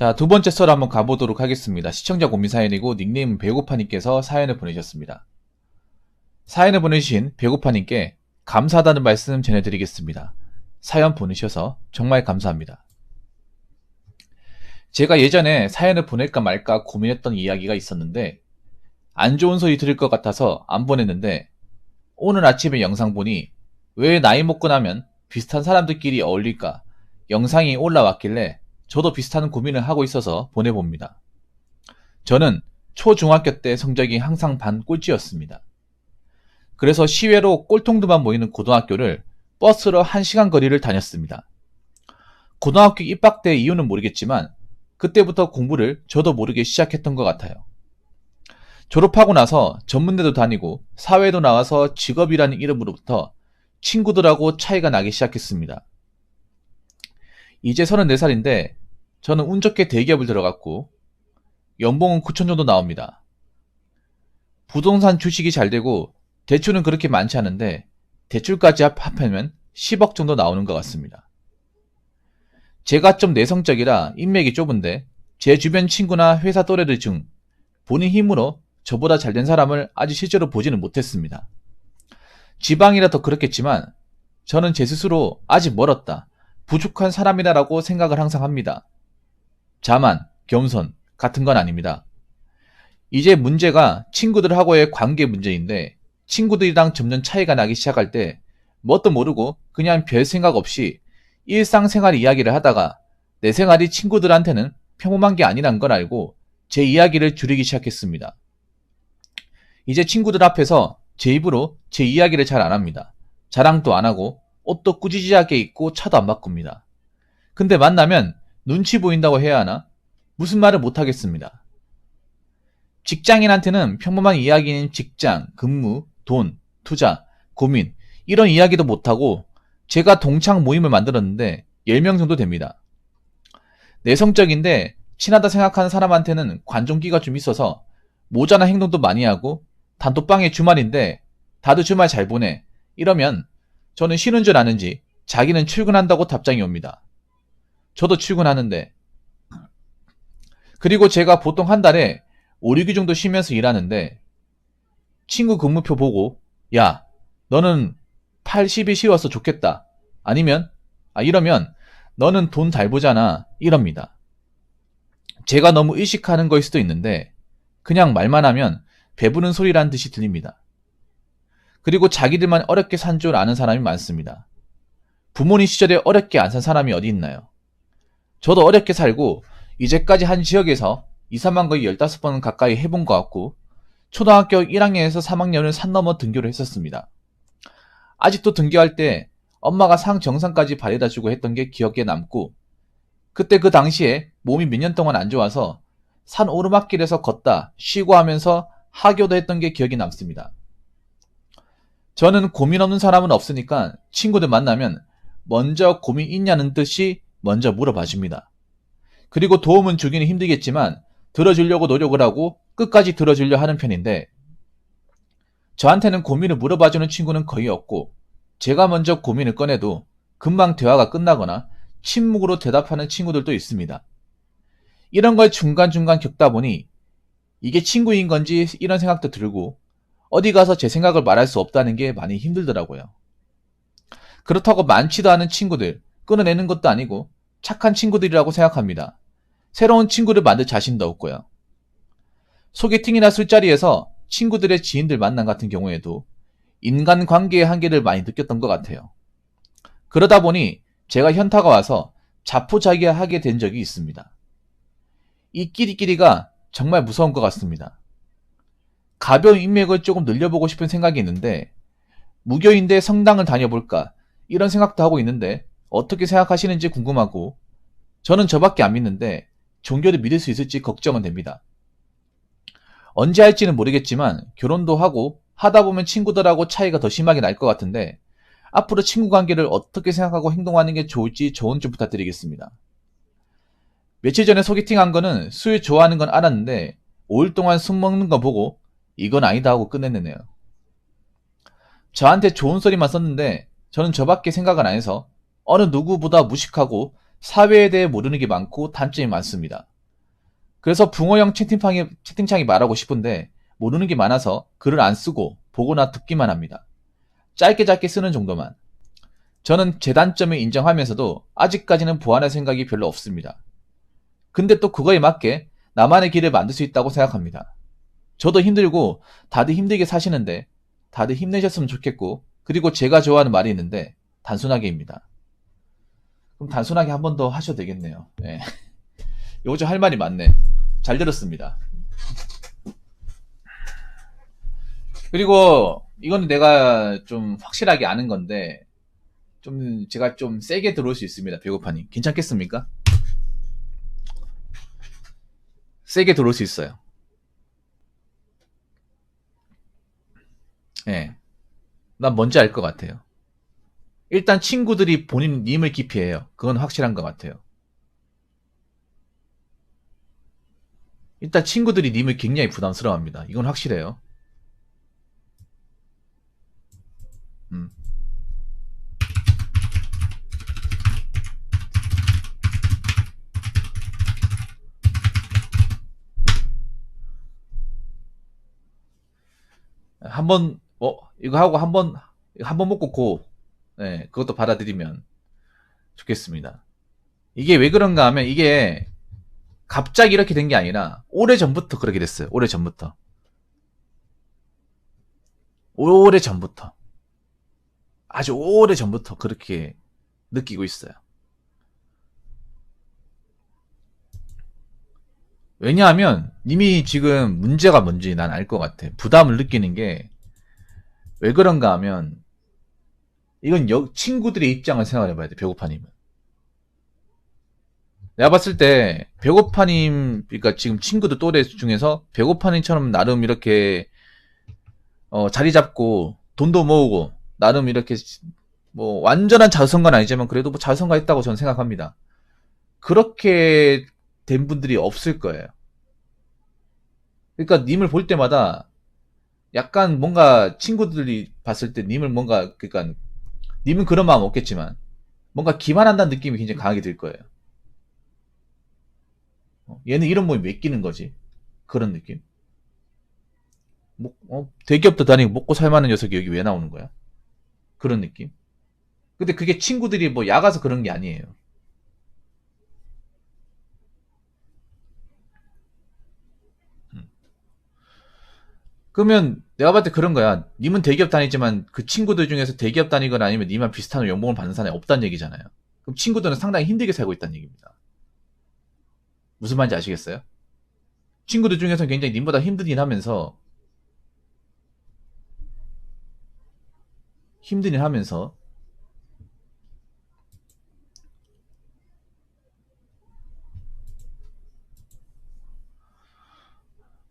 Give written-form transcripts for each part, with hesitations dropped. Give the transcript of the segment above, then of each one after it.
자, 두 번째 썰 한번 가보도록 하겠습니다. 시청자 고민 사연이고 닉네임 배고파님께서 사연을 보내셨습니다. 사연을 보내주신 배고파님께 감사하다는 말씀 전해드리겠습니다. 사연 보내셔서 정말 감사합니다. 제가 예전에 사연을 보낼까 말까 고민했던 이야기가 있었는데 안 좋은 소리 들을 것 같아서 안 보냈는데 오늘 아침에 영상 보니 왜 나이 먹고 나면 비슷한 사람들끼리 어울릴까 영상이 올라왔길래 저도 비슷한 고민을 하고 있어서 보내봅니다. 저는 초중학교 때 성적이 항상 반 꼴찌였습니다. 그래서 시외로 꼴통들만 모이는 고등학교를 버스로 1시간 거리를 다녔습니다. 고등학교 입학때 이유는 모르겠지만 그때부터 공부를 저도 모르게 시작했던 것 같아요. 졸업하고 나서 전문대도 다니고 사회도 나와서 직업이라는 이름으로부터 친구들하고 차이가 나기 시작했습니다. 이제 34살인데 저는 운 좋게 대기업을 들어갔고 연봉은 9천 정도 나옵니다. 부동산 주식이 잘 되고 대출은 그렇게 많지 않은데 대출까지 합하면 10억 정도 나오는 것 같습니다. 제가 좀 내성적이라 인맥이 좁은데 제 주변 친구나 회사 또래들 중 본인 힘으로 저보다 잘된 사람을 아직 실제로 보지는 못했습니다. 지방이라 더 그렇겠지만 저는 제 스스로 아직 멀었다, 부족한 사람이다라고 생각을 항상 합니다. 자만, 겸손 같은 건 아닙니다. 이제 문제가 친구들하고의 관계 문제인데 친구들이랑 점점 차이가 나기 시작할 때 뭣도 모르고 그냥 별 생각 없이 일상생활 이야기를 하다가 내 생활이 친구들한테는 평범한 게 아니란 걸 알고 제 이야기를 줄이기 시작했습니다. 이제 친구들 앞에서 제 입으로 제 이야기를 잘 안 합니다. 자랑도 안 하고 옷도 꾸지지하게 입고 차도 안 바꿉니다. 근데 만나면 눈치 보인다고 해야 하나? 무슨 말을 못 하겠습니다. 직장인한테는 평범한 이야기인 직장, 근무, 돈, 투자, 고민 이런 이야기도 못하고 제가 동창 모임을 만들었는데 10명 정도 됩니다. 내성적인데 친하다 생각하는 사람한테는 관종기가 좀 있어서 모자란 행동도 많이 하고 단톡방에 주말인데 다들 주말 잘 보내 이러면 저는 쉬는 줄 아는지 자기는 출근한다고 답장이 옵니다. 저도 출근하는데 그리고 제가 보통 한 달에 5, 6일 정도 쉬면서 일하는데 친구 근무표 보고 야 너는 80일 쉬어서 좋겠다 아니면 이러면 너는 돈 잘 보잖아 이럽니다. 제가 너무 의식하는 거일 수도 있는데 그냥 말만 하면 배부른 소리라는 듯이 들립니다. 그리고 자기들만 어렵게 산 줄 아는 사람이 많습니다. 부모님 시절에 어렵게 안 산 사람이 어디 있나요? 저도 어렵게 살고 이제까지 한 지역에서 2, 3만 거의 15번 가까이 해본 것 같고 초등학교 1학년에서 3학년을 산 넘어 등교를 했었습니다. 아직도 등교할 때 엄마가 상 정상까지 바래다 주고 했던 게 기억에 남고 그때 그 당시에 몸이 몇 년 동안 안 좋아서 산 오르막길에서 걷다 쉬고 하면서 하교도 했던 게 기억이 남습니다. 저는 고민 없는 사람은 없으니까 친구들 만나면 먼저 고민 있냐는 듯이 먼저 물어봐 줍니다. 그리고 도움은 주기는 힘들겠지만 들어주려고 노력을 하고 끝까지 들어주려 하는 편인데 저한테는 고민을 물어봐주는 친구는 거의 없고 제가 먼저 고민을 꺼내도 금방 대화가 끝나거나 침묵으로 대답하는 친구들도 있습니다. 이런 걸 중간중간 겪다 보니 이게 친구인 건지 이런 생각도 들고 어디 가서 제 생각을 말할 수 없다는 게 많이 힘들더라고요. 그렇다고 많지도 않은 친구들 끊어내는 것도 아니고 착한 친구들이라고 생각합니다. 새로운 친구를 만들 자신도 없고요. 소개팅이나 술자리에서 친구들의 지인들 만남 같은 경우에도 인간관계의 한계를 많이 느꼈던 것 같아요. 그러다 보니 제가 현타가 와서 자포자기하게 된 적이 있습니다. 이 끼리끼리가 정말 무서운 것 같습니다. 가벼운 인맥을 조금 늘려보고 싶은 생각이 있는데 무교인데 성당을 다녀볼까 이런 생각도 하고 있는데 어떻게 생각하시는지 궁금하고 저는 저밖에 안 믿는데 종교를 믿을 수 있을지 걱정은 됩니다. 언제 할지는 모르겠지만 결혼도 하고 하다 보면 친구들하고 차이가 더 심하게 날 것 같은데 앞으로 친구 관계를 어떻게 생각하고 행동하는 게 좋을지 조언 좀 부탁드리겠습니다. 며칠 전에 소개팅한 거는 술 좋아하는 건 알았는데 5일 동안 술 먹는 거 보고 이건 아니다 하고 끝냈네요. 저한테 좋은 소리만 썼는데 저는 저밖에 생각을 안 해서 어느 누구보다 무식하고 사회에 대해 모르는 게 많고 단점이 많습니다. 그래서 붕어형 채팅창이 말하고 싶은데 모르는 게 많아서 글을 안 쓰고 보거나 듣기만 합니다. 짧게 짧게 쓰는 정도만. 저는 제 단점을 인정하면서도 아직까지는 보완할 생각이 별로 없습니다. 근데 또 그거에 맞게 나만의 길을 만들 수 있다고 생각합니다. 저도 힘들고 다들 힘들게 사시는데 다들 힘내셨으면 좋겠고, 그리고 제가 좋아하는 말이 있는데 단순하게입니다. 그럼 단순하게 한 번 더 하셔도 되겠네요. 네. 요즘 할 말이 많네. 잘 들었습니다. 그리고 이건 내가 좀 확실하게 아는 건데 좀 제가 좀 세게 들어올 수 있습니다. 배고파님 괜찮겠습니까? 세게 들어올 수 있어요. 예. 네. 난 뭔지 알 것 같아요. 일단 친구들이 본인 님을 기피해요. 그건 확실한 것 같아요. 일단 친구들이 님을 굉장히 부담스러워합니다. 이건 확실해요. 음. 한번 이거 하고 한번 먹고 고, 네, 그것도 받아들이면 좋겠습니다. 이게 왜 그런가 하면 이게 갑자기 이렇게 된 게 아니라 오래전부터 그렇게 됐어요. 오래전부터. 오래전부터. 아주 오래전부터 그렇게 느끼고 있어요. 왜냐하면 이미 지금 문제가 뭔지 난 알 것 같아. 부담을 느끼는 게 왜 그런가 하면 이건 친구들의 입장을 생각해 봐야 돼. 배고파님은. 내가 봤을 때 배고파님, 그러니까 지금 친구들 또래 중에서 배고파님처럼 나름 이렇게 자리 잡고 돈도 모으고 나름 이렇게 뭐 완전한 자성가는 아니지만 그래도 뭐 자성가했다고 저는 생각합니다. 그렇게 된 분들이 없을 거예요. 그러니까 님을 볼 때마다 약간 뭔가 친구들이 봤을 때 님을 뭔가, 그러니까 님은 그런 마음 없겠지만 뭔가 기만한다는 느낌이 굉장히 강하게 들 거예요. 얘는 이런 몸이 왜 끼는 거지? 그런 느낌. 대기업도 다니고 먹고 살만한 녀석이 여기 왜 나오는 거야? 그런 느낌. 근데 그게 친구들이 뭐 야가서 그런 게 아니에요. 음. 그러면 내가 봤을 때 그런 거야. 님은 대기업 다니지만 그 친구들 중에서 대기업 다니거나 아니면 님만 비슷한 연봉을 받는 사람이 없다는 얘기잖아요. 그럼 친구들은 상당히 힘들게 살고 있다는 얘기입니다. 무슨 말인지 아시겠어요? 친구들 중에서 굉장히 님보다 힘들긴 하면서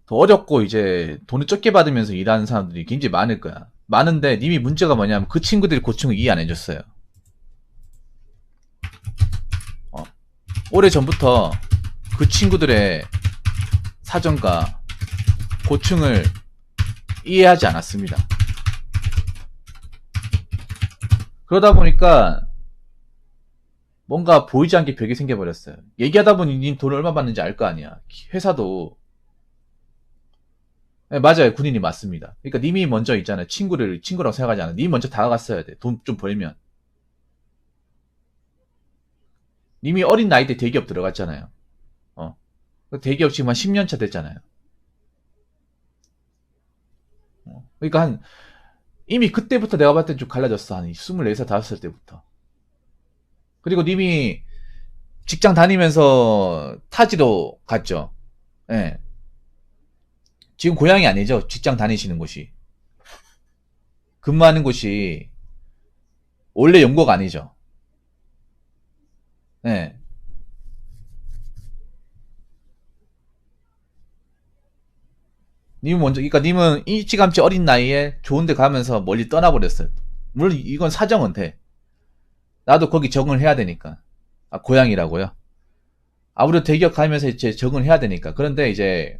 더 어렵고 이제 돈을 적게 받으면서 일하는 사람들이 굉장히 많을 거야. 많은데 님이 문제가 뭐냐면 그 친구들이 고충을 이해 안 해줬어요. 어, 오래 전부터 그 친구들의 사정과 고충을 이해하지 않았습니다. 그러다 보니까 뭔가 보이지 않게 벽이 생겨버렸어요. 얘기하다 보니 님 돈을 얼마 받는지 알 거 아니야. 회사도. 네, 맞아요. 군인이 맞습니다. 그러니까 님이 먼저 있잖아요. 친구라고 생각하지 않아. 님이 먼저 다가갔어야 돼. 돈 좀 벌면. 님이 어린 나이 때 대기업 들어갔잖아요. 대기업 지금 한 10년 차 됐잖아요. 그러니까 이미 그때부터 내가 봤을 때 좀 갈라졌어. 한 24살, 5살 때부터. 그리고 님이 직장 다니면서 타지로 갔죠. 예. 네. 지금 고향이 아니죠. 직장 다니시는 곳이. 근무하는 곳이 원래 연고가 아니죠. 예. 네. 님은 먼저, 그러니까 님은 일찌감치 어린 나이에 좋은데 가면서 멀리 떠나버렸어요. 물론 이건 사정은 돼. 나도 거기 적응을 해야 되니까. 아, 고향이라고요? 아무래도 대기업 가면서 이제 적응을 해야 되니까. 그런데 이제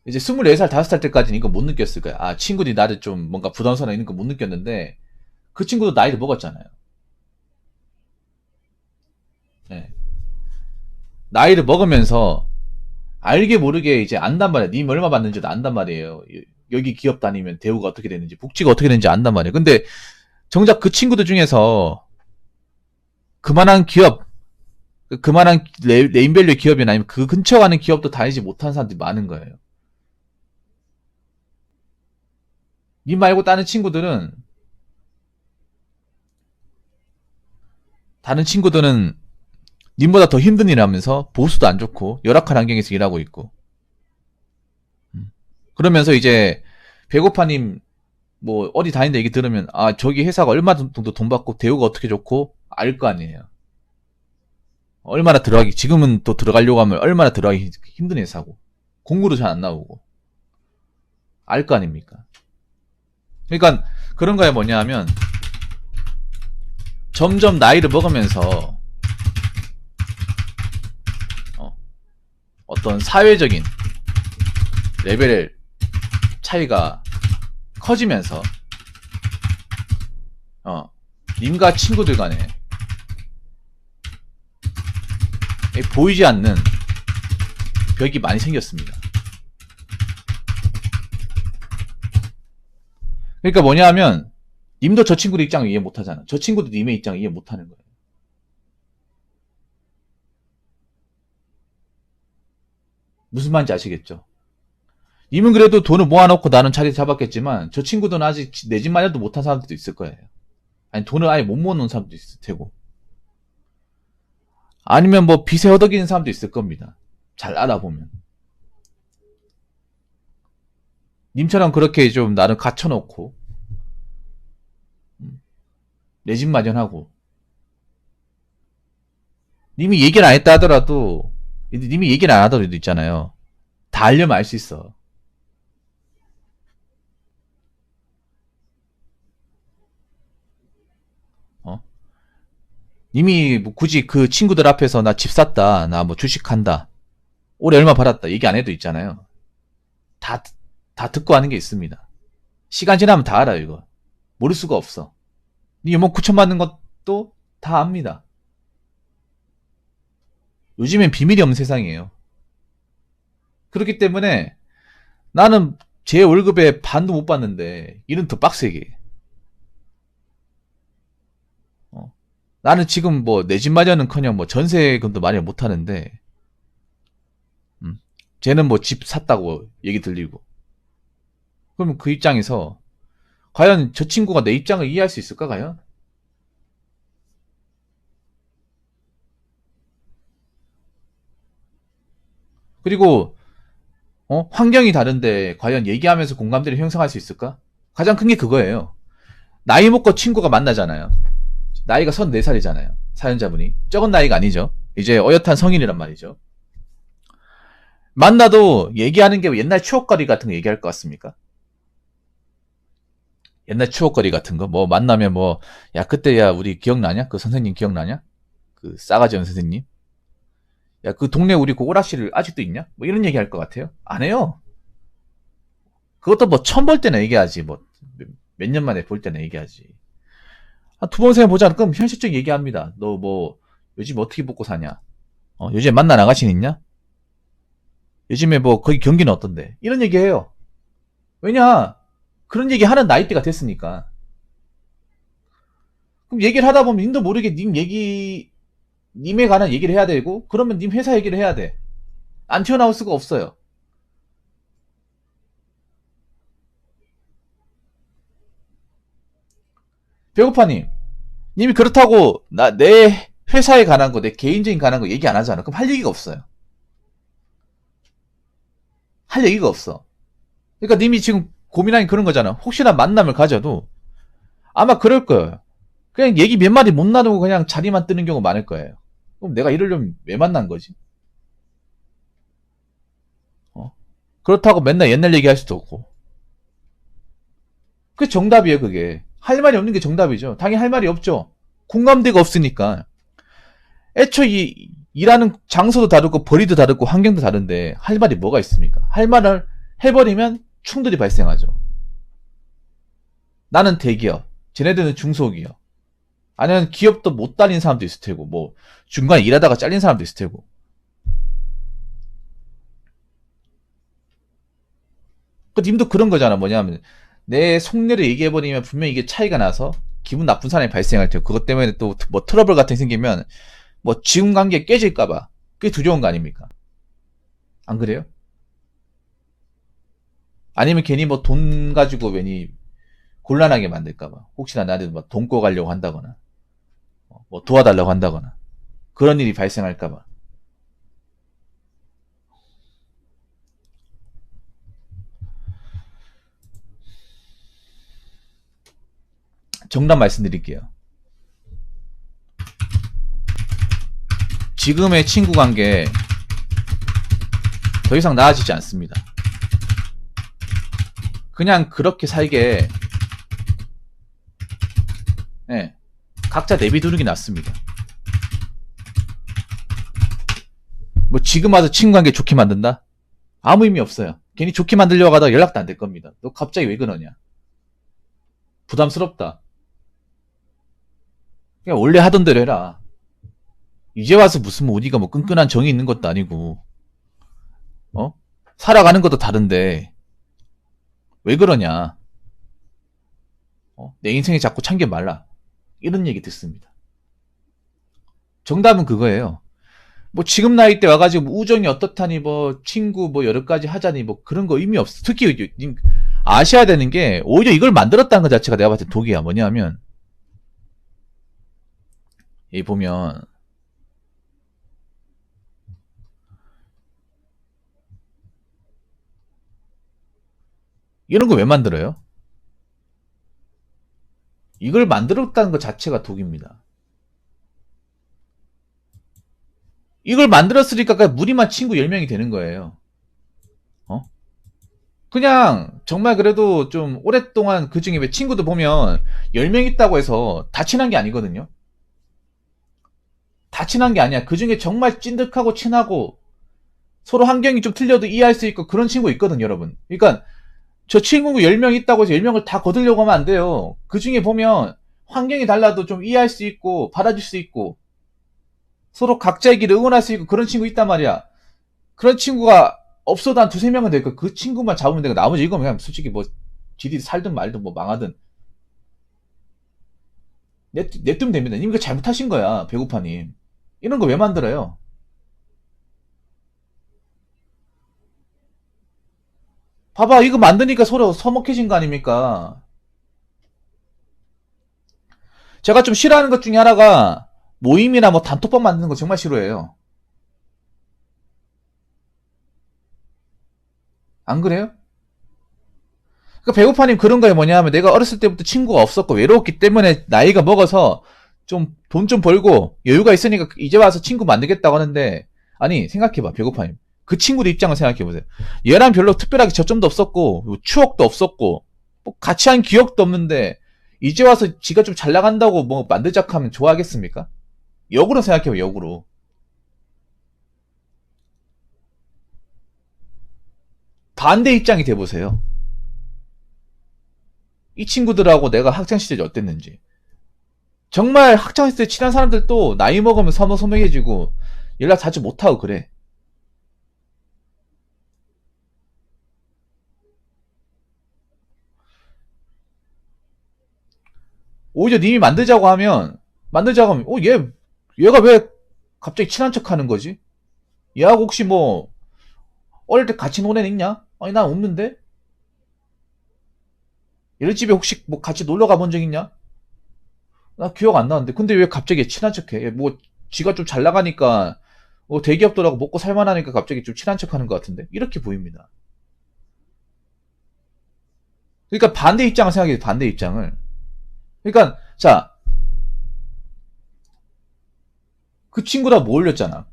24살, 5살 때까지는 이거 못 느꼈을 거야. 아, 친구들이 나를 좀 뭔가 부담스러워 있는 거 못 느꼈는데, 그 친구도 나이를 먹었잖아요. 네. 나이를 먹으면서 알게 모르게 이제 안단 말이야. 님 얼마 받는지도 안단 말이에요. 여기 기업 다니면 대우가 어떻게 되는지, 복지가 어떻게 되는지 안단 말이에요. 근데 정작 그 친구들 중에서 그만한 기업, 그만한 네임밸류 기업이나 아니면 그 근처 가는 기업도 다니지 못한 사람들이 많은 거예요. 님 말고 다른 친구들은, 다른 친구들은 님보다 더 힘든 일 하면서 보수도 안 좋고 열악한 환경에서 일하고 있고. 그러면서 이제 배고파님 뭐 어디 다닌다 얘기 들으면 아 저기 회사가 얼마 정도 돈 받고 대우가 어떻게 좋고 알 거 아니에요. 얼마나 들어가기 지금은 또 들어가려고 하면 얼마나 들어가기 힘든 회사고 공구도 잘 안 나오고 알 거 아닙니까? 그러니까 그런 거에 뭐냐 하면 점점 나이를 먹으면서 어떤 사회적인 레벨의 차이가 커지면서 님과 친구들 간에 보이지 않는 벽이 많이 생겼습니다. 그러니까 뭐냐 하면 님도 저 친구들 입장을 이해 못하잖아. 저 친구도 님의 입장을 이해 못하는 거예요. 무슨 말인지 아시겠죠? 님은 그래도 돈을 모아놓고 나는 자리 잡았겠지만 저 친구들은 아직 내 집 마련도 못한 사람들도 있을 거예요. 아니 돈을 아예 못 모아놓은 사람도 있을 테고 아니면 뭐 빚에 허덕이는 사람도 있을 겁니다. 잘 알아보면 님처럼 그렇게 좀 나를 갖춰놓고 내 집 마련하고 님이 얘기를 안 했다 하더라도 님이 얘기를 안 하더라도 있잖아요. 다 알려면 알 수 있어. 님이 뭐 굳이 그 친구들 앞에서 나 집 샀다, 나 뭐 주식한다, 올해 얼마 벌었다 얘기 안 해도 있잖아요. 다, 다 듣고 하는 게 있습니다. 시간 지나면 다 알아요, 이거. 모를 수가 없어. 니 연봉 9천 받는 것도 다 압니다. 요즘엔 비밀이 없는 세상이에요. 그렇기 때문에 나는 제 월급의 반도 못 받는데 일은 더 빡세게. 나는 지금 뭐 내 집 마련은커녕 뭐 전세금도 마련 못 하는데, 쟤는 뭐 집 샀다고 얘기 들리고. 그러면 그 입장에서 과연 저 친구가 내 입장을 이해할 수 있을까 과연? 그리고 환경이 다른데 과연 얘기하면서 공감대를 형성할 수 있을까? 가장 큰 게 그거예요. 나이 먹고 친구가 만나잖아요. 나이가 34살이잖아요. 사연자분이. 적은 나이가 아니죠. 이제 어엿한 성인이란 말이죠. 만나도 얘기하는 게 옛날 추억거리 같은 거 얘기할 것 같습니까? 옛날 추억거리 같은 거? 뭐 만나면 뭐, 야 그때 야 우리 기억나냐? 그 선생님 기억나냐? 그 싸가지 없는 선생님? 야 그 동네 우리 그 오락실 아직도 있냐? 뭐 이런 얘기 할 것 같아요? 안 해요. 그것도 뭐 처음 볼 때는 얘기하지. 뭐 몇 년 만에 볼 때는 얘기하지. 한 두 번 세 번 보자. 그럼 현실적 얘기합니다. 너 뭐 요즘 어떻게 먹고 사냐? 요즘에 만난 아가씨는 있냐? 요즘에 뭐 거기 경기는 어떤데? 이런 얘기해요. 왜냐? 그런 얘기 하는 나이대가 됐으니까. 그럼 얘기를 하다 보면 님도 모르게 님에 관한 얘기를 해야 되고, 그러면 님 회사 얘기를 해야 돼. 안 튀어나올 수가 없어요. 배고파님, 님이 그렇다고 내 회사에 관한 거, 내 개인적인 관한 거 얘기 안 하잖아. 그럼 할 얘기가 없어요. 할 얘기가 없어. 그러니까 님이 지금 고민하는 그런 거잖아. 혹시나 만남을 가져도 아마 그럴 거예요. 그냥 얘기 몇 마디 못 나누고 그냥 자리만 뜨는 경우 많을 거예요. 그럼 내가 이러려면 왜 만난 거지? 그렇다고 맨날 옛날 얘기할 수도 없고. 그게 정답이에요, 그게. 할 말이 없는 게 정답이죠. 당연히 할 말이 없죠. 공감대가 없으니까. 애초에 일하는 장소도 다르고 벌이도 다르고 환경도 다른데 할 말이 뭐가 있습니까? 할 말을 해버리면 충돌이 발생하죠. 나는 대기업, 쟤네들은 중소기업. 아니면 기업도 못 다닌 사람도 있을 테고, 뭐 중간에 일하다가 잘린 사람도 있을 테고. 그 님도 그런 거잖아. 뭐냐면 내 속내를 얘기해버리면 분명히 이게 차이가 나서 기분 나쁜 사람이 발생할 테고, 그것 때문에 또 뭐 트러블 같은 게 생기면 뭐 지금 관계 깨질까봐 그게 두려운 거 아닙니까? 안 그래요? 아니면 괜히 뭐 돈 가지고 괜히 곤란하게 만들까봐, 혹시나 나한테 뭐 돈 꿔가려고 한다거나 뭐 도와달라고 한다거나 그런 일이 발생할까봐. 정답 말씀드릴게요. 지금의 친구 관계 더 이상 나아지지 않습니다. 그냥 그렇게 살게, 네, 각자 내비두는 게 낫습니다. 뭐 지금 와서 친구 관계 좋게 만든다? 아무 의미 없어요. 괜히 좋게 만들려고 하다가 연락도 안 될 겁니다. 너 갑자기 왜 그러냐? 부담스럽다. 그냥 원래 하던 대로 해라. 이제 와서 무슨 뭐 우리가 뭐 끈끈한 정이 있는 것도 아니고, 살아가는 것도 다른데 왜 그러냐? 내 인생에 자꾸 참견 말라. 이런 얘기 듣습니다. 정답은 그거예요. 뭐 지금 나이 때 와가지고 뭐 우정이 어떻다니, 뭐 친구 뭐 여러 가지 하자니, 뭐 그런 거 의미 없어. 특히 아셔야 되는 게, 오히려 이걸 만들었다는 것 자체가 내가 봤을 때 독이야. 뭐냐면 이 보면 이런 거 왜 만들어요? 이걸 만들었다는 것 자체가 독입니다. 이걸 만들었으니까 그냥 무리만 친구 10명이 되는 거예요. 그냥 정말 그래도 좀 오랫동안, 그 중에 왜 친구들 보면 10명 있다고 해서 다 친한 게 아니거든요. 다 친한 게 아니야. 그 중에 정말 찐득하고 친하고 서로 환경이 좀 틀려도 이해할 수 있고 그런 친구 있거든요, 여러분. 그러니까 저 친구 10명 있다고 해서 10명을 다 거들려고 하면 안 돼요. 그 중에 보면 환경이 달라도 좀 이해할 수 있고 받아줄 수 있고 서로 각자의 길을 응원할 수 있고 그런 친구 있단 말이야. 그런 친구가 없어도 한 두세 명은 될 거야. 그 친구만 잡으면 되고, 나머지 이거 그냥 솔직히 뭐 지들이 살든 말든 뭐 망하든 냅두면 됩니다. 님 이거 잘못하신 거야, 배고파님. 이런 거 왜 만들어요? 봐봐, 이거 만드니까 서로 서먹해진 거 아닙니까? 제가 좀 싫어하는 것 중에 하나가 모임이나 뭐 단톡방 만드는 거 정말 싫어해요. 안 그래요? 그러니까 배고파님 그런 거에 뭐냐 하면, 내가 어렸을 때부터 친구가 없었고 외로웠기 때문에 나이가 먹어서 좀 돈 좀 벌고 여유가 있으니까 이제 와서 친구 만들겠다고 하는데, 아니 생각해봐, 배고파님. 그 친구들 입장을 생각해보세요. 얘랑 별로 특별하게 저점도 없었고 뭐 추억도 없었고 뭐 같이 한 기억도 없는데 이제 와서 지가 좀 잘 나간다고 뭐 만들자고 하면 좋아하겠습니까? 역으로 생각해봐, 역으로. 반대 입장이 돼보세요. 이 친구들하고 내가 학창시절이 어땠는지. 정말 학창시절 친한 사람들도 나이 먹으면 서먹서먹해지고 연락 자주 못하고 그래. 오히려 님이 만들자고 하면 얘가 왜 갑자기 친한 척 하는 거지? 얘하고 혹시 뭐 어릴 때 같이 논 애 있냐? 아니 난 없는데? 얘네 집에 혹시 뭐 같이 놀러 가본 적 있냐? 나 기억 안 나는데. 근데 왜 갑자기 친한 척해? 뭐 지가 좀 잘 나가니까 뭐 대기업들하고 먹고 살만하니까 갑자기 좀 친한 척하는 것 같은데? 이렇게 보입니다. 그러니까 반대 입장을 생각해, 반대 입장을. 그러니까 자, 그 친구랑 뭐 올렸잖아.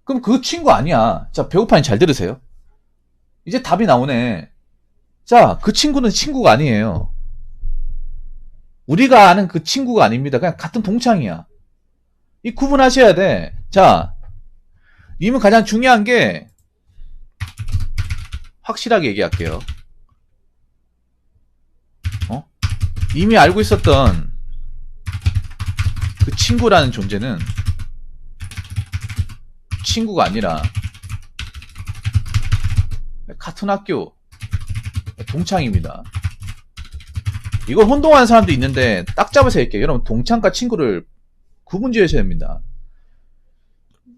그럼 그 친구 아니야. 자, 배고파니 잘 들으세요. 이제 답이 나오네. 자, 그 친구는 친구가 아니에요. 우리가 아는 그 친구가 아닙니다. 그냥 같은 동창이야. 이 구분하셔야 돼. 자, 님은 가장 중요한 게, 확실하게 얘기할게요. 이미 알고 있었던 그 친구라는 존재는 친구가 아니라 같은 학교, 동창입니다. 이걸 혼동하는 사람도 있는데 딱 잡아서 얘기해요. 여러분, 동창과 친구를 구분 지으셔야 됩니다.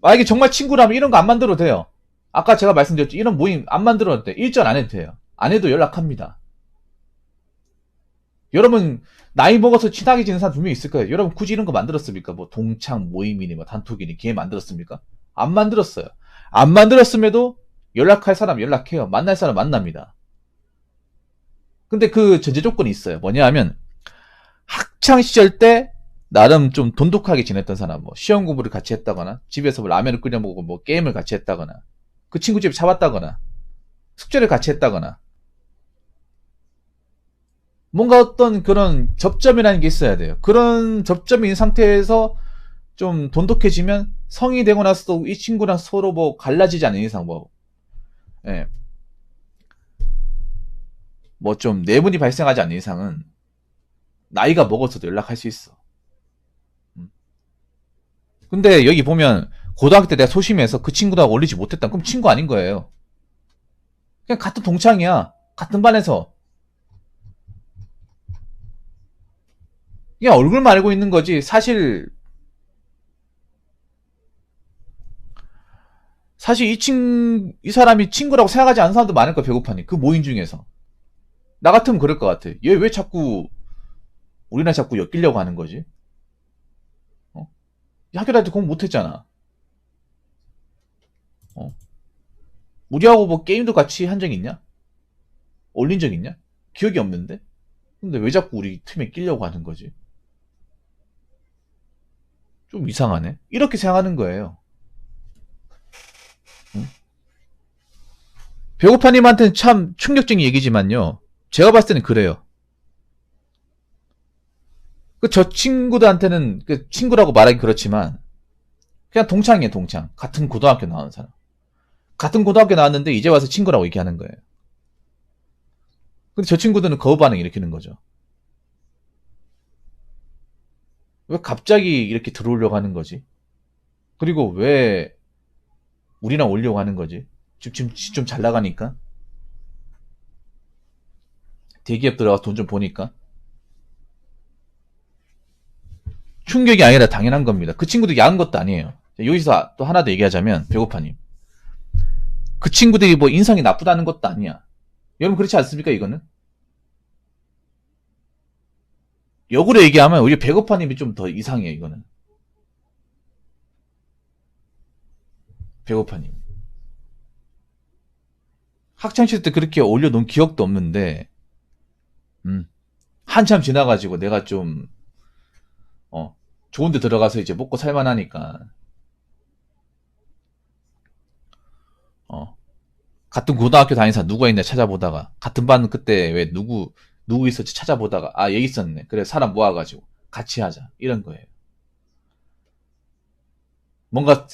만약에 정말 친구라면 이런 거 안 만들어도 돼요. 아까 제가 말씀드렸죠. 이런 모임 안 만들어도 돼. 일전 안 해도 돼요. 안 해도 연락합니다. 여러분, 나이 먹어서 친하게 지는 사람 분명히 있을 거예요. 여러분, 굳이 이런 거 만들었습니까? 뭐 동창 모임이니 뭐 단톡이니 걔 만들었습니까? 안 만들었어요. 안 만들었음에도 연락할 사람 연락해요. 만날 사람 만납니다. 근데 그 전제 조건이 있어요. 뭐냐 하면 학창 시절 때 나름 좀 돈독하게 지냈던 사람, 뭐 시험 공부를 같이 했다거나 집에서 뭐 라면을 끓여 먹고 뭐 게임을 같이 했다거나 그 친구 집에 잡았다거나 숙제를 같이 했다거나 뭔가 어떤 그런 접점이라는 게 있어야 돼요. 그런 접점이 있는 상태에서 좀 돈독해지면 성이 되고 나서도 이 친구랑 서로 뭐 갈라지지 않는 이상 뭐, 예. 뭐 좀 내분이 발생하지 않는 이상은 나이가 먹어서도 연락할 수 있어. 근데 여기 보면 고등학교 때 내가 소심해서 그 친구랑 어울리지 못했다. 그럼 친구 아닌 거예요. 그냥 같은 동창이야. 같은 반에서. 그냥 얼굴만 알고 있는 거지. 사실 이 사람이 친구라고 생각하지 않는 사람도 많을 거야, 배고파니. 그 모임 중에서. 나 같으면 그럴 것 같아. 얘 왜 자꾸, 우리랑 자꾸 엮이려고 하는 거지? 어? 학교 다닐 때 공부 못했잖아. 어? 우리하고 뭐 게임도 같이 한 적 있냐? 올린 적 있냐? 기억이 없는데? 근데 왜 자꾸 우리 팀에 끼려고 하는 거지? 좀 이상하네. 이렇게 생각하는 거예요. 응? 배고파님한테는 참 충격적인 얘기지만요. 제가 봤을 때는 그래요. 저 친구들한테는 친구라고 말하기 그렇지만 그냥 동창이에요, 동창. 같은 고등학교 나온 사람. 같은 고등학교 나왔는데 이제 와서 친구라고 얘기하는 거예요. 근데 저 친구들은 거부 반응 일으키는 거죠. 왜 갑자기 이렇게 들어오려고 하는 거지? 그리고 왜 우리랑 오려고 하는 거지? 지금 좀 잘 나가니까? 대기업 들어가서 돈 좀 보니까? 충격이 아니라 당연한 겁니다. 그 친구도 야한 것도 아니에요. 여기서 또 하나 더 얘기하자면, 배고파님. 그 친구들이 뭐 인성이 나쁘다는 것도 아니야. 여러분 그렇지 않습니까, 이거는? 역으로 얘기하면 우리 배고파님이 좀 더 이상해요, 이거는. 배고파님. 학창시절 때 그렇게 올려놓은 기억도 없는데, 한참 지나가지고 내가 좀, 좋은 데 들어가서 이제 먹고 살만하니까, 어, 같은 고등학교 다니는 사람 누가 있냐 찾아보다가, 같은 반 그때 왜 누구 있었지 찾아보다가, 아, 얘 있었네. 그래, 사람 모아가지고 같이 하자. 이런 거예요. 뭔가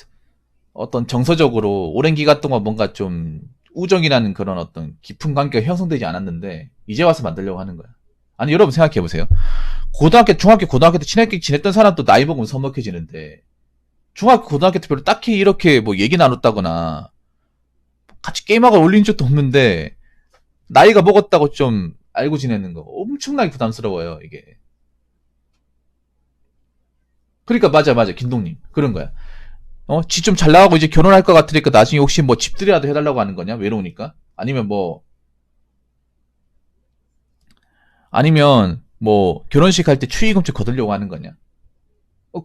어떤 정서적으로 오랜 기간 동안 뭔가 좀 우정이라는 그런 어떤 깊은 관계가 형성되지 않았는데, 이제 와서 만들려고 하는 거야. 아니, 여러분 생각해보세요. 중학교, 고등학교 때 친하게 지냈던 사람도 나이 먹으면 서먹해지는데, 중학교, 고등학교 때 별로 딱히 이렇게 뭐 얘기 나눴다거나, 같이 게임하고 올린 적도 없는데, 나이가 먹었다고 좀 알고 지내는 거 엄청나게 부담스러워요, 이게. 그러니까 맞아, 김동님. 그런 거야. 지 좀 잘 나가고 이제 결혼할 것 같으니까 나중에 혹시 뭐 집들이라도 해달라고 하는 거냐? 외로우니까? 아니면 뭐 결혼식 할 때 축의금 좀 거두려고 하는 거냐?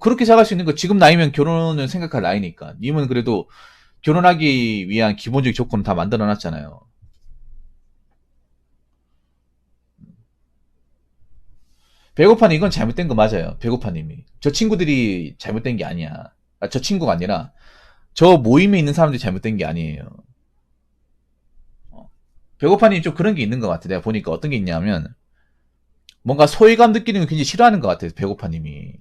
그렇게 생각할 수 있는 거. 지금 나이면 결혼을 생각할 나이니까. 님은 그래도 결혼하기 위한 기본적인 조건을 다 만들어 놨잖아요. 배고파는 이건 잘못된 거 맞아요. 배고파님이. 저 친구들이 잘못된 게 아니야. 저 친구가 아니라 저 모임에 있는 사람들이 잘못된 게 아니에요. 배고파님 좀 그런 게 있는 것 같아. 내가 보니까 어떤 게 있냐면 뭔가 소외감 느끼는 걸 굉장히 싫어하는 것 같아요. 배고파님이.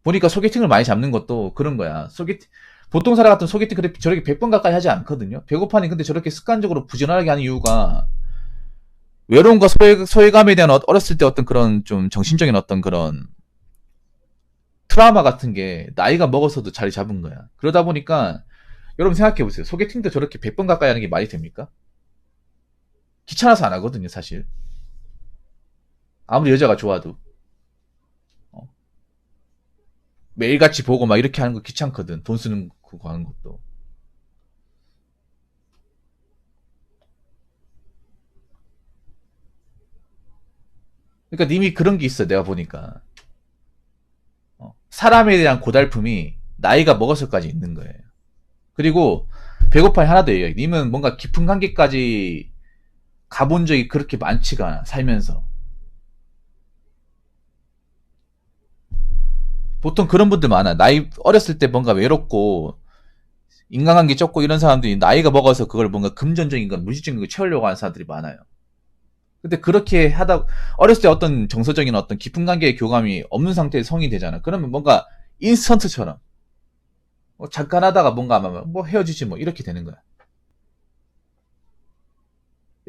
보니까 소개팅을 많이 잡는 것도 그런 거야. 보통 사람 같은 소개팅 저렇게 100번 가까이 하지 않거든요. 배고파님 근데 저렇게 습관적으로 부지런하게 하는 이유가 외로움과 소외감에 대한 어렸을 때 어떤 그런 좀 정신적인 어떤 그런 트라우마 같은 게 나이가 먹어서도 자리 잡은 거야. 그러다 보니까 여러분 생각해보세요. 소개팅도 저렇게 100번 가까이 하는 게 말이 됩니까? 귀찮아서 안 하거든요, 사실. 아무리 여자가 좋아도. 어. 매일같이 보고 막 이렇게 하는 거 귀찮거든. 돈 쓰는 거 하는 것도. 그러니까 님이 그런 게 있어, 내가 보니까. 사람에 대한 고달픔이 나이가 먹어서까지 있는 거예요. 그리고 배고파이 하나 더 얘기해. 님은 뭔가 깊은 관계까지 가본 적이 그렇게 많지가 않아, 살면서. 보통 그런 분들 많아. 나이 어렸을 때 뭔가 외롭고 인간관계 좁고 이런 사람들이 나이가 먹어서 그걸 뭔가 금전적인 건 물질적인 걸 채우려고 하는 사람들이 많아요. 근데 그렇게 하다 어렸을 때 어떤 정서적인 어떤 깊은 관계의 교감이 없는 상태에서 성이 되잖아. 그러면 뭔가 인스턴트처럼 잠깐 하다가 뭔가 뭐 헤어지지 뭐 이렇게 되는 거야.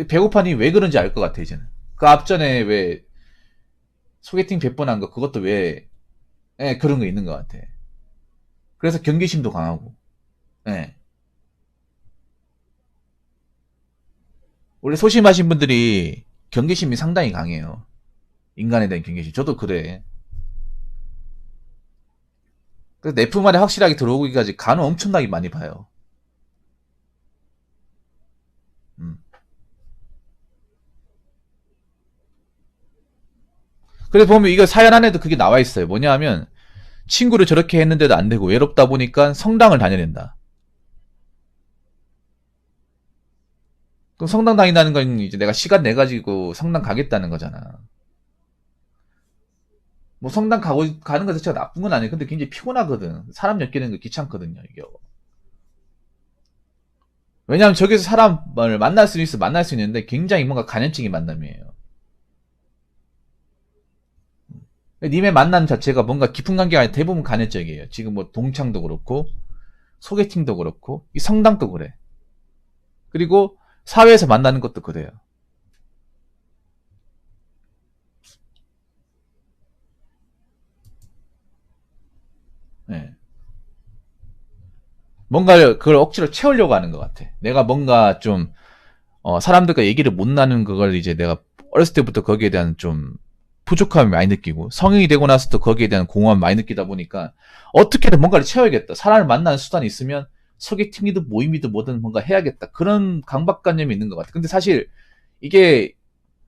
배고파니 왜 그런지 알 것 같아 이제는. 그 앞전에 왜 소개팅 100번 한 거 그것도 왜 그런 거 있는 것 같아. 그래서 경계심도 강하고. 예. 원래 소심하신 분들이 경계심이 상당히 강해요. 인간에 대한 경계심. 저도 그래. 그래서 내 품 안에 확실하게 들어오기까지 간을 엄청나게 많이 봐요. 음. 그래서 보면 이거 사연 안에도 그게 나와 있어요. 뭐냐 하면 친구를 저렇게 했는데도 안 되고 외롭다 보니까 성당을 다녀낸다. 그럼 성당 다닌다는 건 이제 내가 시간 내 가지고 성당 가겠다는 거잖아. 뭐 성당 가는 것 자체가 나쁜 건 아니에요. 근데 굉장히 피곤하거든. 사람 엮이는 거 귀찮거든요. 이게. 왜냐하면 저기서 사람을 만날 수 있어 만날 수 있는데 굉장히 뭔가 간헐적인 만남이에요. 님의 만남 자체가 뭔가 깊은 관계가 아니라 대부분 간헐적이에요. 지금 뭐 동창도 그렇고 소개팅도 그렇고 이 성당도 그래. 그리고 사회에서 만나는 것도 그래요. 네. 뭔가 그걸 억지로 채우려고 하는 것 같아. 내가 뭔가 좀 사람들과 얘기를 못 나누는 그걸 이제 내가 어렸을 때부터 거기에 대한 좀 부족함을 많이 느끼고 성인이 되고 나서도 거기에 대한 공허함을 많이 느끼다 보니까 어떻게든 뭔가를 채워야겠다. 사람을 만나는 수단이 있으면 소개팅이든 모임이든 뭐든 뭔가 해야겠다. 그런 강박관념이 있는 것 같아. 근데 사실 이게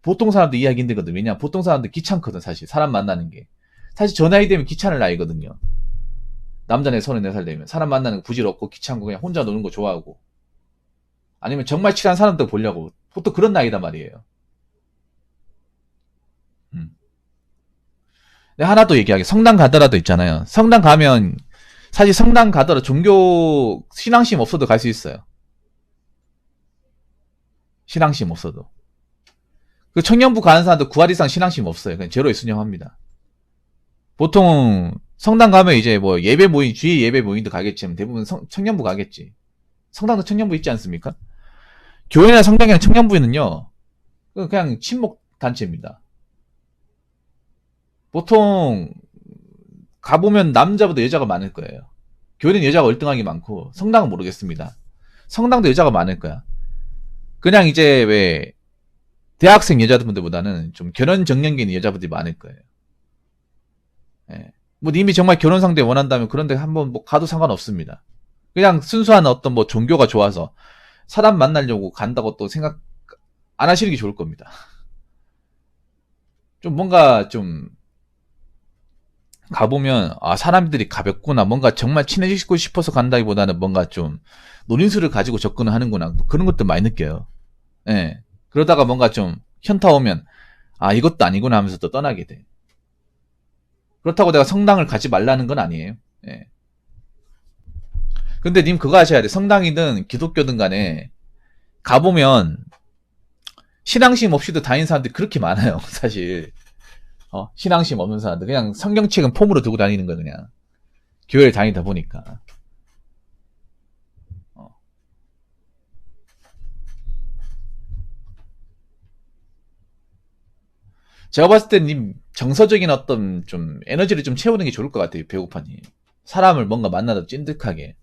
보통 사람들 이해하기 힘들거든. 왜냐 보통 사람들 귀찮거든 사실 사람 만나는 게. 사실 저 나이 되면 귀찮을 나이거든요. 남자네 34살 되면 사람 만나는 거 부질없고 귀찮고 그냥 혼자 노는 거 좋아하고 아니면 정말 친한 사람들 보려고 보통 그런 나이단 말이에요. 음. 내가 하나 더 얘기하게. 성당 가더라도 있잖아요. 성당 가면 사실 성당 가더라도 종교 신앙심 없어도 갈 수 있어요. 신앙심 없어도. 그 청년부 가는 사람도 9할 이상 신앙심 없어요. 그냥 제로에 순영합니다. 보통 성당 가면 이제 뭐 예배 모임, 주일 예배 모임도 가겠지만 대부분 청년부 가겠지. 성당도 청년부 있지 않습니까? 교회나 성당이나 청년부에는요, 그냥 친목 단체입니다. 보통 가보면 남자보다 여자가 많을 거예요. 교회는 여자가 월등하게 많고 성당은 모르겠습니다. 성당도 여자가 많을 거야. 그냥 이제 왜 대학생 여자분들보다는 좀 결혼 정년기 있는 여자분들이 많을 거예요. 예. 뭐 님이 정말 결혼 상대 원한다면 그런데 한번 뭐 가도 상관없습니다. 그냥 순수한 어떤 뭐 종교가 좋아서 사람 만나려고 간다고 또 생각 안 하시는 게 좋을 겁니다. 좀 뭔가 좀 가보면 아 사람들이 가볍구나 뭔가 정말 친해지고 싶어서 간다기보다는 뭔가 좀 노림수를 가지고 접근을 하는구나 그런 것도 많이 느껴요. 예. 그러다가 뭔가 좀 현타 오면 아 이것도 아니구나 하면서 또 떠나게 돼. 그렇다고 내가 성당을 가지 말라는 건 아니에요. 예. 근데 님 그거 아셔야 돼. 성당이든 기독교든 간에 가보면 신앙심 없이도 다니는 사람들이 그렇게 많아요. 사실 신앙심 없는 사람들 그냥 성경책은 폼으로 들고 다니는 거 그냥 교회를 다니다 보니까 어. 제가 봤을 때 님 정서적인 어떤 좀 에너지를 좀 채우는 게 좋을 것 같아요. 배고파니 사람을 뭔가 만나도 찐득하게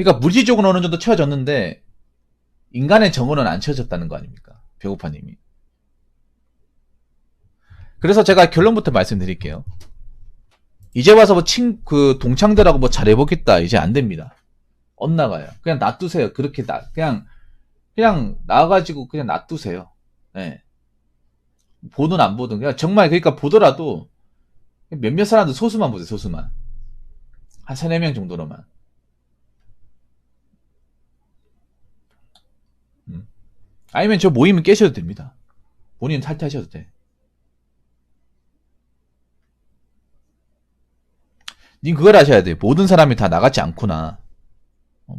그러니까 물질적으로 어느 정도 채워졌는데 인간의 정은 안 채워졌다는 거 아닙니까? 배고파님이. 그래서 제가 결론부터 말씀드릴게요. 이제 와서 뭐 동창들하고 뭐 잘해보겠다 이제 안 됩니다. 엇나가요. 그냥 놔두세요. 그렇게 그냥 나와가지고 그냥 놔두세요. 네. 보든 안 보든 그냥 정말 그러니까 보더라도 몇몇 사람들 소수만 보세요. 소수만 한 3-4명 정도로만. 아니면 저 모임은 깨셔도 됩니다. 본인 탈퇴하셔도 돼. 님 그걸 아셔야 돼요. 모든 사람이 다 나같지 않구나.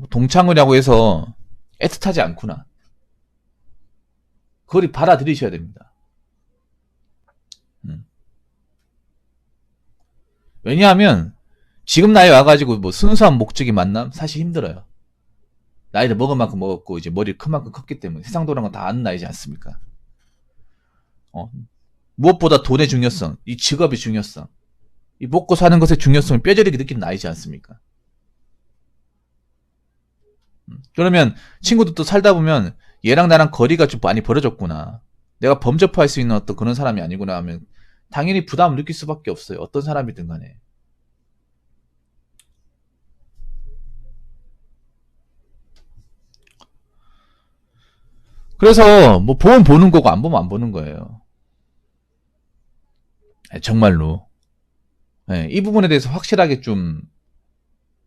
동창회라고 해서 애틋하지 않구나. 그걸 받아들이셔야 됩니다. 왜냐하면 지금 나이 와가지고 뭐 순수한 목적이 만남 사실 힘들어요. 나이를 먹은 만큼 먹었고 이제 머리를 큰 만큼 컸기 때문에 세상 돌아간 건 다 아는 나이지 않습니까? 무엇보다 돈의 중요성, 이 직업의 중요성, 이 먹고 사는 것의 중요성을 뼈저리게 느끼는 나이지 않습니까? 그러면 친구들도 살다 보면 얘랑 나랑 거리가 좀 많이 벌어졌구나. 내가 범접할 수 있는 어떤 그런 사람이 아니구나 하면 당연히 부담을 느낄 수밖에 없어요. 어떤 사람이든 간에. 그래서 뭐 보면 보는 거고 안 보면 안 보는 거예요. 정말로. 네, 이 부분에 대해서 확실하게 좀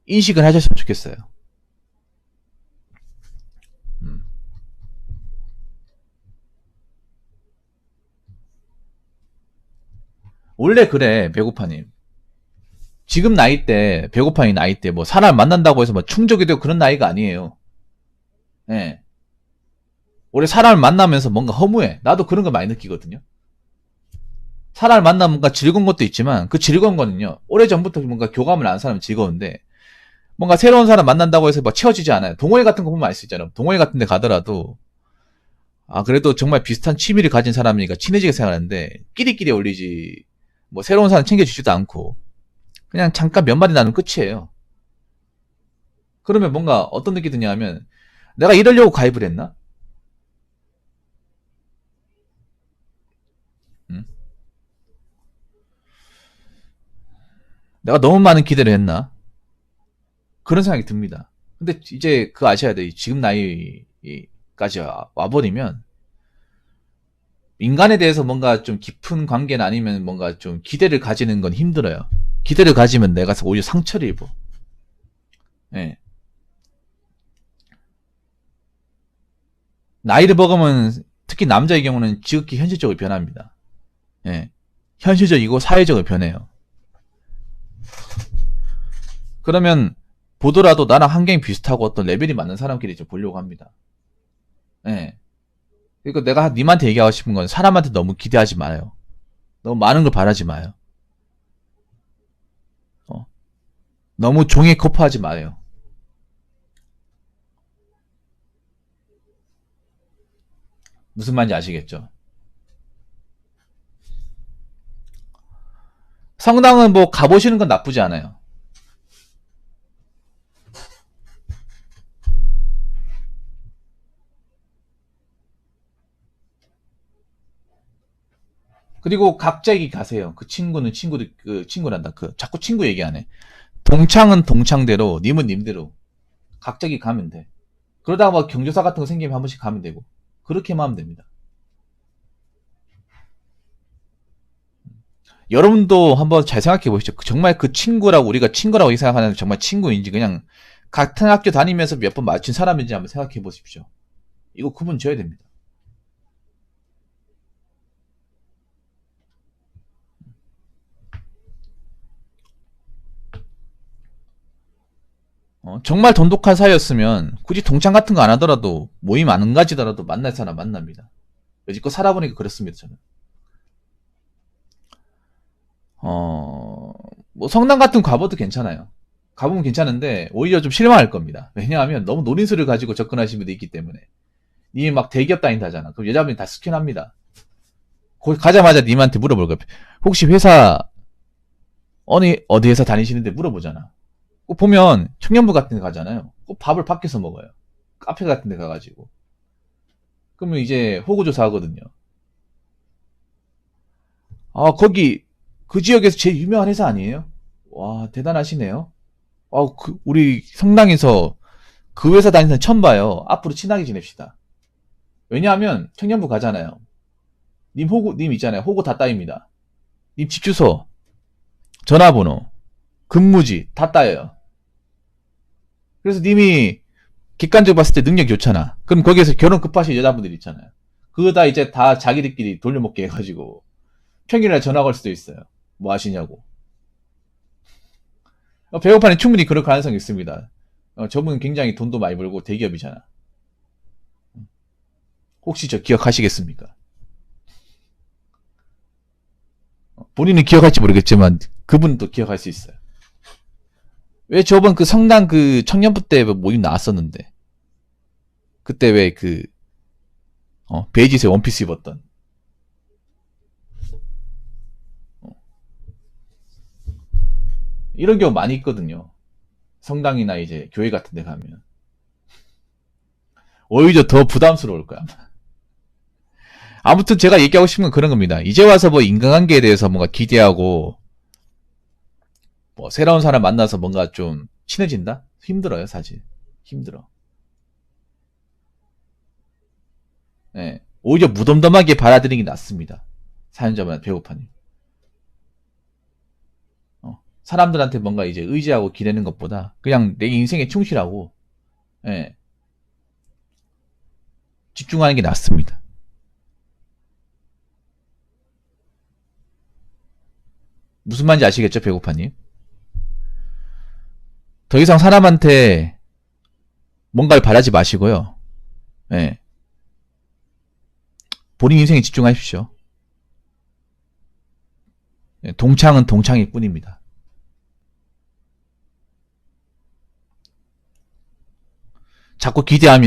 인식을 하셨으면 좋겠어요. 원래 그래, 배고파님. 지금 나이 때, 배고파님 나이 때, 뭐, 사람 만난다고 해서 뭐 충족이 되고 그런 나이가 아니에요. 예. 네. 원래 사람을 만나면서 뭔가 허무해. 나도 그런 거 많이 느끼거든요. 사람을 만나면 뭔가 즐거운 것도 있지만, 그 즐거운 거는요, 오래전부터 뭔가 교감을 안 사람은 즐거운데, 뭔가 새로운 사람 만난다고 해서 뭐 채워지지 않아요. 동호회 같은 거 보면 알 수 있잖아요. 동호회 같은 데 가더라도, 그래도 정말 비슷한 취미를 가진 사람이니까 친해지게 생각하는데, 끼리끼리 어울리지, 뭐 새로운 사람 챙겨주지도 않고, 그냥 잠깐 몇 마디 나누면 끝이에요. 그러면 뭔가 어떤 느낌이 드냐 하면, 내가 이러려고 가입을 했나? 내가 너무 많은 기대를 했나? 그런 생각이 듭니다. 근데 이제 그거 아셔야 돼. 지금 나이까지 와버리면 인간에 대해서 뭔가 좀 깊은 관계나 아니면 뭔가 좀 기대를 가지는 건 힘들어요. 기대를 가지면 내가 오히려 상처를 입어. 예. 나이를 먹으면 특히 남자의 경우는 지극히 현실적으로 변합니다. 예. 현실적이고 사회적으로 변해요. 그러면 보더라도 나랑 환경이 비슷하고 어떤 레벨이 맞는 사람끼리 좀 보려고 합니다. 예. 그러니까 내가 님한테 얘기하고 싶은 건 사람한테 너무 기대하지 마요. 너무 많은 걸 바라지 마요. 너무 종에 거부하지 마요. 무슨 말인지 아시겠죠? 성당은 뭐 가보시는 건 나쁘지 않아요. 그리고 각자에게 가세요. 그 친구는 그 친구란다. 자꾸 친구 얘기 안 해. 동창은 동창대로, 님은 님대로. 각자에게 가면 돼. 그러다가 뭐 경조사 같은 거 생기면 한 번씩 가면 되고. 그렇게만 하면 됩니다. 여러분도 한번 잘 생각해 보시죠. 정말 그 친구라고 우리가 친구라고 생각하는 정말 친구인지 그냥 같은 학교 다니면서 몇 번 맞춘 사람인지 한번 생각해 보십시오. 이거 구분 지어야 됩니다. 정말 돈독한 사이였으면 굳이 동창 같은 거 안 하더라도 모임 안 가지더라도 만날 사람 만납니다. 여지껏 살아보니까 그렇습니다. 저는. 뭐 성당 같은 거 가봐도 괜찮아요. 가보면 괜찮은데 오히려 좀 실망할 겁니다. 왜냐하면 너무 노린수를 가지고 접근하시는 분도 있기 때문에. 님이 막 대기업 다닌다잖아. 그럼 여자분이 다 스캔합니다. 거기 가자마자 님한테 물어볼 거야. 혹시 회사 어디 회사 다니시는데 물어보잖아. 꼭 보면 청년부 같은 데 가잖아요. 꼭 밥을 밖에서 먹어요. 카페 같은 데 가가지고. 그러면 이제 호구조사 하거든요. 아, 거기, 그 지역에서 제일 유명한 회사 아니에요? 와, 대단하시네요. 아, 우리 성당에서 그 회사 다니는 사람 처음 봐요. 앞으로 친하게 지냅시다. 왜냐하면 청년부 가잖아요. 님 있잖아요. 호구 다 따입니다. 님 집 주소, 전화번호, 근무지 다 따여요. 그래서 님이 객관적으로 봤을 때 능력이 좋잖아. 그럼 거기에서 결혼 급하신 여자분들 있잖아요. 그거 다 이제 다 자기들끼리 돌려먹게 해가지고 평일날 전화 걸 수도 있어요. 뭐 하시냐고. 배고파는 충분히 그럴 가능성이 있습니다. 저분 굉장히 돈도 많이 벌고 대기업이잖아. 혹시 저 기억하시겠습니까? 본인은 기억할지 모르겠지만 그분도 기억할 수 있어요. 왜 저번 그 성당 그 청년부 때 모임 나왔었는데 그때 왜 그 베이지색 원피스 입었던 이런 경우 많이 있거든요. 성당이나 이제 교회 같은 데 가면 오히려 더 부담스러울 거야. 아무튼 제가 얘기하고 싶은 건 그런 겁니다. 이제 와서 뭐 인간관계에 대해서 뭔가 기대하고 뭐 새로운 사람 만나서 뭔가 좀 친해진다? 힘들어요, 사실. 힘들어. 예. 오히려 무덤덤하게 받아들이는 게 낫습니다. 사연자분 배고파님. 사람들한테 뭔가 이제 의지하고 기대는 것보다 그냥 내 인생에 충실하고 예. 집중하는 게 낫습니다. 무슨 말인지 아시겠죠, 배고파님? 더 이상 사람한테 뭔가를 바라지 마시고요. 예. 본인 인생에 집중하십시오. 예, 동창은 동창일 뿐입니다. 자꾸 기대한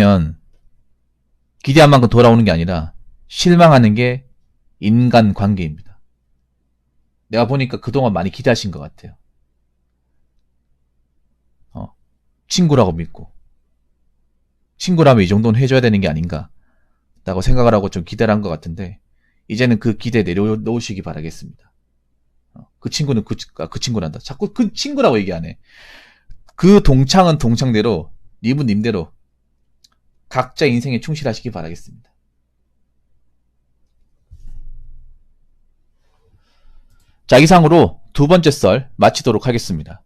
만큼 돌아오는 게 아니라 실망하는 게 인간 관계입니다. 내가 보니까 그동안 많이 기대하신 것 같아요. 친구라고 믿고 친구라면 이 정도는 해줘야 되는 게 아닌가 라고 생각을 하고 좀 기대를 한 것 같은데 이제는 그 기대 내려놓으시기 바라겠습니다. 그 친구는 그 친구란다. 자꾸 그 친구라고 얘기 안 해. 그 동창은 동창대로 님은 님대로 각자 인생에 충실하시기 바라겠습니다. 자, 이상으로 두 번째 썰 마치도록 하겠습니다.